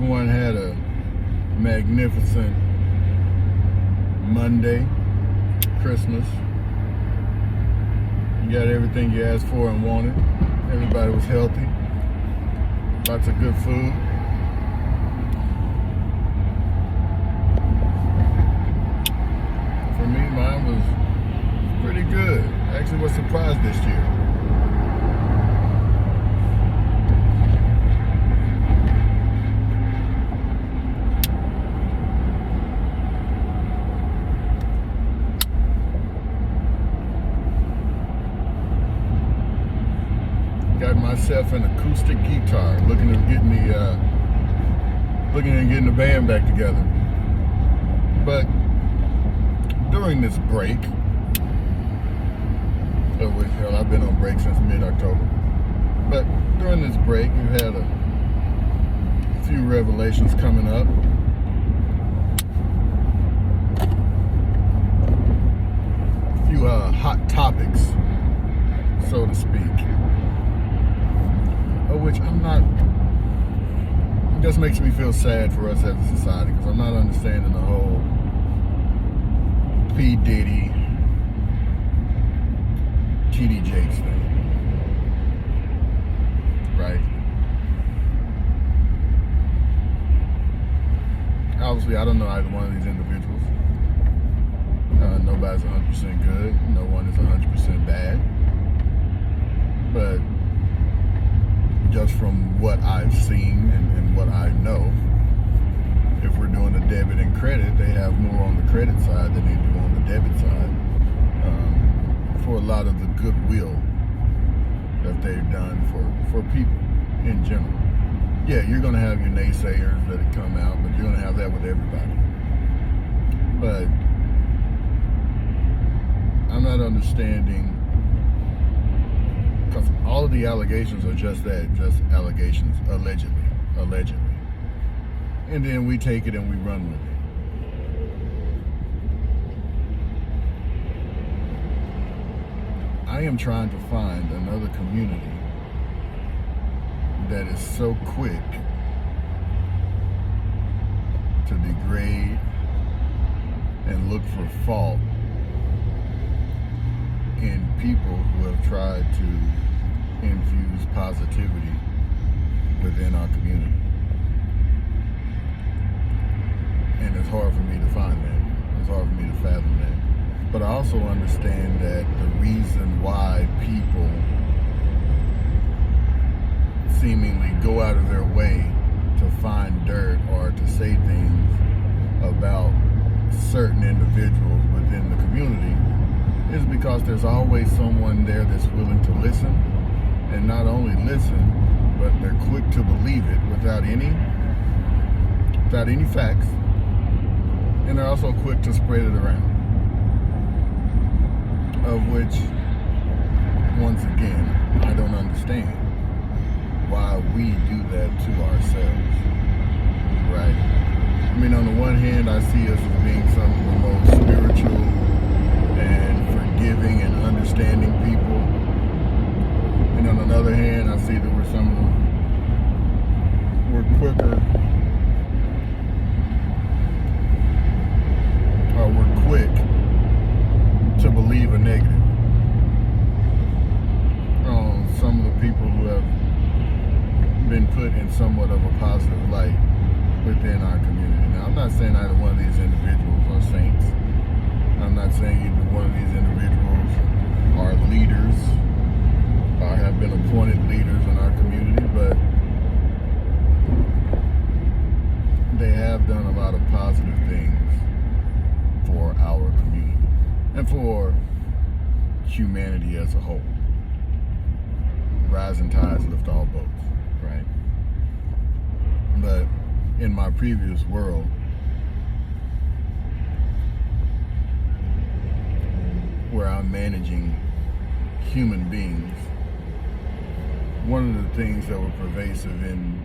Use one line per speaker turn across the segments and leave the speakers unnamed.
everyone had a magnificent Monday, Christmas. You got everything you asked for and wanted. Everybody was healthy. Lots of good food. For me, mine was pretty good. I actually was surprised this year. Got myself an acoustic guitar, looking at getting the band back together. But during this break, hell, I've been on break since mid-October. But during this break, we've had a few revelations coming up. A few hot topics, so to speak. Which it just makes me feel sad for us as a society, because I'm not understanding the whole P. Diddy, T.D. Jakes thing, right? Obviously, I don't know either one of these individuals. Nobody's 100% good. No one is 100% bad. But just from what I've seen and what I know, if we're doing the debit and credit, they have more on the credit side than they do on the debit side, for a lot of the goodwill that they've done for people in general. Yeah, you're going to have your naysayers that come out, but you're going to have that with everybody. But I'm not understanding, because all of the allegations are just that, just allegations, allegedly. And then we take it and we run with it. I am trying to find another community that is so quick to degrade and look for fault in people who have tried to infuse positivity within our community. And it's hard for me to find that. It's hard for me to fathom that. But I also understand that the reason why people seemingly go out of their way to find dirt or to say things about certain individuals within the community is because there's always someone there that's willing to listen, and not only listen, but they're quick to believe it without any facts, and they're also quick to spread it around. Of which, once again, I don't understand why we do that to ourselves, right? I mean, on the one hand, I see us as being some of the most spiritual and forgiving and understanding people. And on the other hand, I see that we're quicker, or we're quick to believe a negative on some of the people who have been put in somewhat of a positive light within our community. Now, I'm not saying either one of these individuals are saints. I'm not saying either one of these individuals are leaders or have been appointed leaders in our community, but they have done a lot of positive things for our community and for humanity as a whole. Rising tides lift all boats, right? But in my previous world, where I'm managing human beings, one of the things that were pervasive in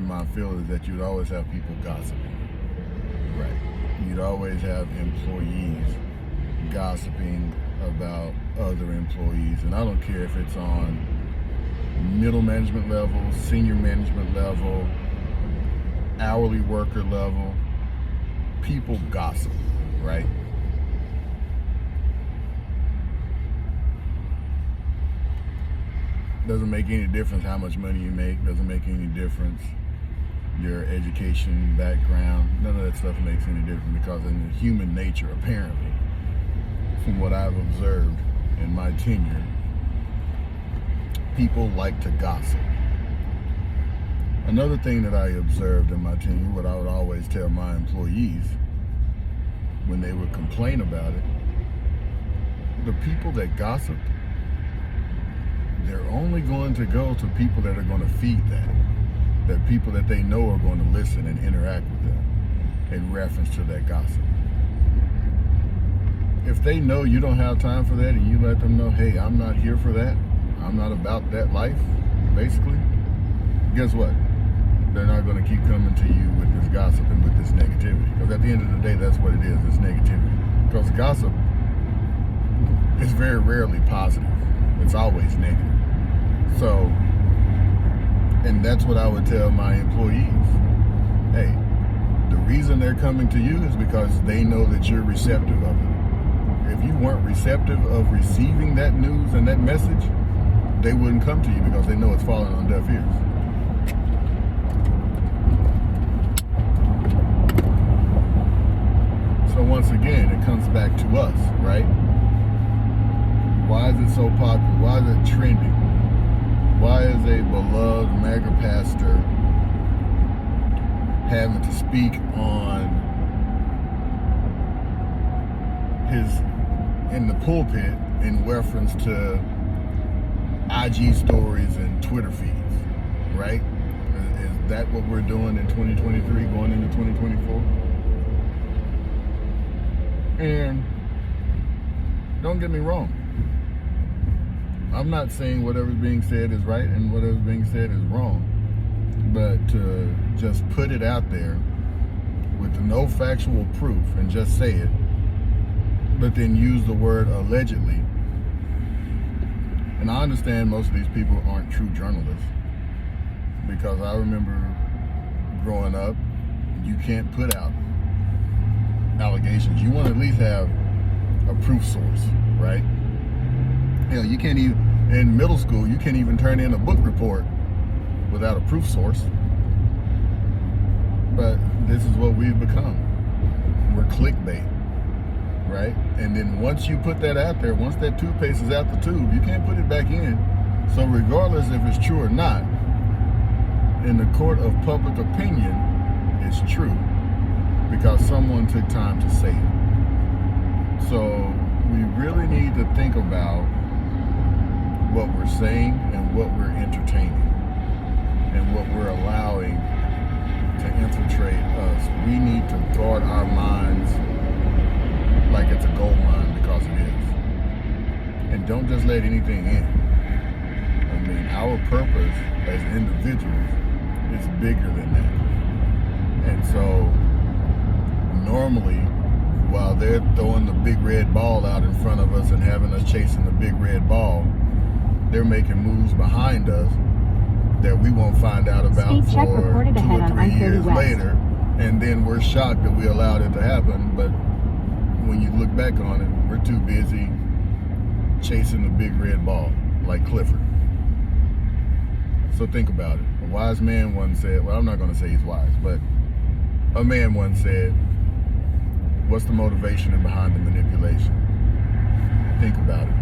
my field is that you'd always have people gossiping, right? You'd always have employees gossiping about other employees, and I don't care if it's on middle management level, senior management level, hourly worker level, people gossip, right? Doesn't make any difference how much money you make, doesn't make any difference your education, background, none of that stuff makes any difference, because in human nature, apparently, from what I've observed in my tenure, people like to gossip. Another thing that I observed in my tenure, what I would always tell my employees when they would complain about it, the people that gossip, they're only going to go to people that are going to feed that people that they know are going to listen and interact with them in reference to that gossip. If they know you don't have time for that and you let them know, hey, I'm not here for that, I'm not about that life, basically, guess what? They're not going to keep coming to you with this gossip and with this negativity. Because at the end of the day, that's what it is, it's negativity. Because gossip is very rarely positive. It's always negative. So, and that's what I would tell my employees. Hey, the reason they're coming to you is because they know that you're receptive of it. If you weren't receptive of receiving that news and that message, they wouldn't come to you, because they know it's falling on deaf ears. So once again, it comes back to us, right? Why is it so popular? Why is it trending? Why is a beloved mega pastor having to speak on in the pulpit in reference to IG stories and Twitter feeds, right? Is that what we're doing in 2023 going into 2024? And don't get me wrong, I'm not saying whatever's being said is right and whatever's being said is wrong, but to just put it out there with no factual proof and just say it, but then use the word allegedly. And I understand most of these people aren't true journalists, because I remember growing up, you can't put out allegations. You want to at least have a proof source, right? Hell, you can't even, in middle school, you can't even turn in a book report without a proof source. But this is what we've become. We're clickbait, right? And then once you put that out there, once that toothpaste is out the tube, you can't put it back in. So regardless if it's true or not, in the court of public opinion, it's true, because someone took time to say it. So we really need to think about what we're saying and what we're entertaining and what we're allowing to infiltrate us. We need to guard our minds like it's a gold mine, because it is. And don't just let anything in. I mean, our purpose as individuals is bigger than that. And so normally, while they're throwing the big red ball out in front of us and having us chasing the big red ball, they're making moves behind us that we won't find out about for 2 or 3 years later, and then we're shocked that we allowed it to happen. But when you look back on it, we're too busy chasing the big red ball like Clifford. So think about it. A wise man once said, well, I'm not going to say he's wise, but a man once said, what's the motivation behind the manipulation? Think about it.